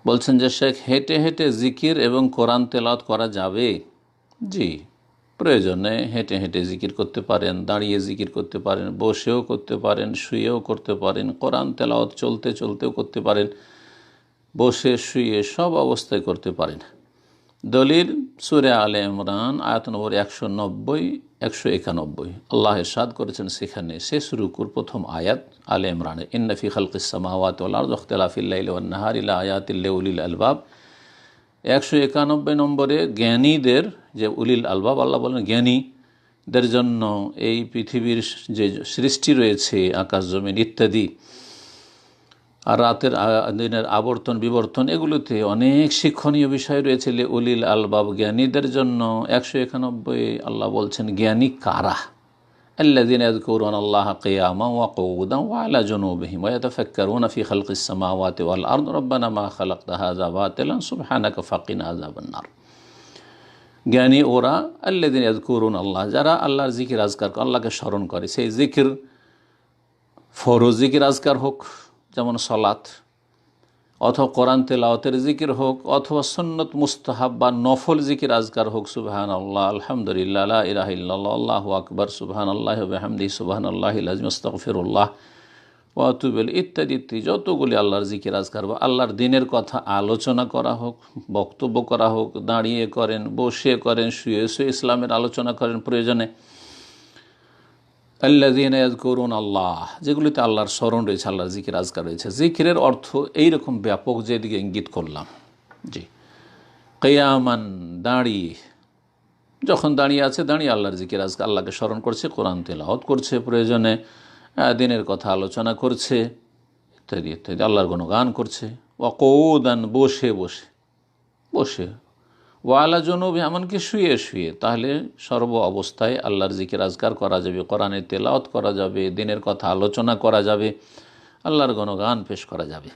বলছেন যে শেখ, হেঁটে হেঁটে জিকির এবং কোরআন তেলাওয়াত করা যাবে? জি, প্রয়োজনে হেঁটে হেঁটে জিকির করতে পারেন, দাঁড়িয়ে জিকির করতে পারেন, বসেও করতে পারেন, শুয়েও করতে পারেন, কোরআন তেলাওয়াত চলতে চলতেও করতে পারেন, বসে শুয়ে সব অবস্থায় করতে পারেন। দলিল সূরা আলে ইমরান আয়াত নম্বর 190, 191। আল্লাহ ইরশাদ করেছেন সেখানে শেষ রুকুর প্রথম আয়াত আলে ইমরানে, ইন্না ফি খালকিস সামাওয়াতি ওয়াল আরদি ওয়াখতিলাফিল লাইলি ওয়ান নাহারি লাআয়াতিল লিউলিল আলবাব। 191 নম্বরে জ্ঞানীদের, যে উলিল আলবাব আল্লাহ বলেন জ্ঞানীদের জন্য এই পৃথিবীর যে সৃষ্টি রয়েছে, আকাশ জমিন ইত্যাদি, আর রাতের দিনের আবর্তন বিবর্তন, এগুলোতে অনেক শিক্ষণীয় বিষয় রয়েছে উলিল আলবাব জ্ঞানীদের জন্য। 191 আল্লাহ বলছেন জ্ঞানী কারা? আল্লাযীনা ইয়াযকুরুনা আল্লাহা কিয়ামান ওয়া কুউদান ওয়া আলা জুনুবিহিম ওয়া ইয়াতাফাক্কারুনা ফি খালকিস সামাওয়াতি ওয়াল আরদি রব্বানা মা খালাকতা হাযা বাতিলান সুবহানাকা ফাকিনা আযাবান নার। জ্ঞানী ওরা আল্লাযীনা ইয়াযকুরুনা আল্লাহ, যারা আল্লাহর জিকির আজকার, আল্লাহকে স্মরণ করে। সেই জিকির ফরজ জিকির আজকার হোক, যেমন সালাত, অথবা কোরআন তেলাওয়াতের জিকির হোক, অথবা সুন্নত মুস্তাহাব বা নফল জিকির আজকার হোক, সুবহানাল্লাহ, আলহামদুলিল্লাহ, লা ইলাহা ইল্লাল্লাহ, আল্লাহু আকবার, সুবহানাল্লাহি ওয়া বিহামদিহি, সুবহানাল্লাহিল আযীম, আস্তাগফিরুল্লাহ ওয়া আতুবু ইলাইহি ইত্যাদি ইত্যাদি যতগুলি আল্লাহর জিকির আজকার বা আল্লাহর দিনের কথা আলোচনা করা হোক, বক্তব্য করা হোক, দাঁড়িয়ে করেন, বসে করেন, শুয়ে শুয়ে ইসলামের আলোচনা করেন প্রয়োজনে। আল্লাযীনা ইয়াযকুরুনা আল্লাহ, যেগুলিতে আল্লাহর স্মরণ রয়েছে, আল্লাহর জিকির আজকার রয়েছে। জিকিরের অর্থ এইরকম ব্যাপক, যেদিকে ইঙ্গিত করলাম। জি, কিয়ামান, দাঁড়িয়ে, যখন দাঁড়িয়ে আছে, দাঁড়িয়ে আল্লাহর জিকির আজকার, আল্লাহকে স্মরণ করছে, কোরআন তেলাওয়াত করছে, প্রয়োজনে দিনের কথা আলোচনা করছে, ইত্যাদি ইত্যাদি, আল্লাহর গুণগান করছে। ওয়া কুউদান, বসে বসে, বসে, ওয়া আলা জুনুবি, এমনকি শুয়ে শুয়ে। তাহলে সর্ব অবস্থায় আল্লাহর জিকির আজকার করা যাবে, কোরআনের তেলাওয়াত করা যাবে, দিনের কথা আলোচনা করা যাবে, আল্লাহর গুণগান পেশ করা যাবে।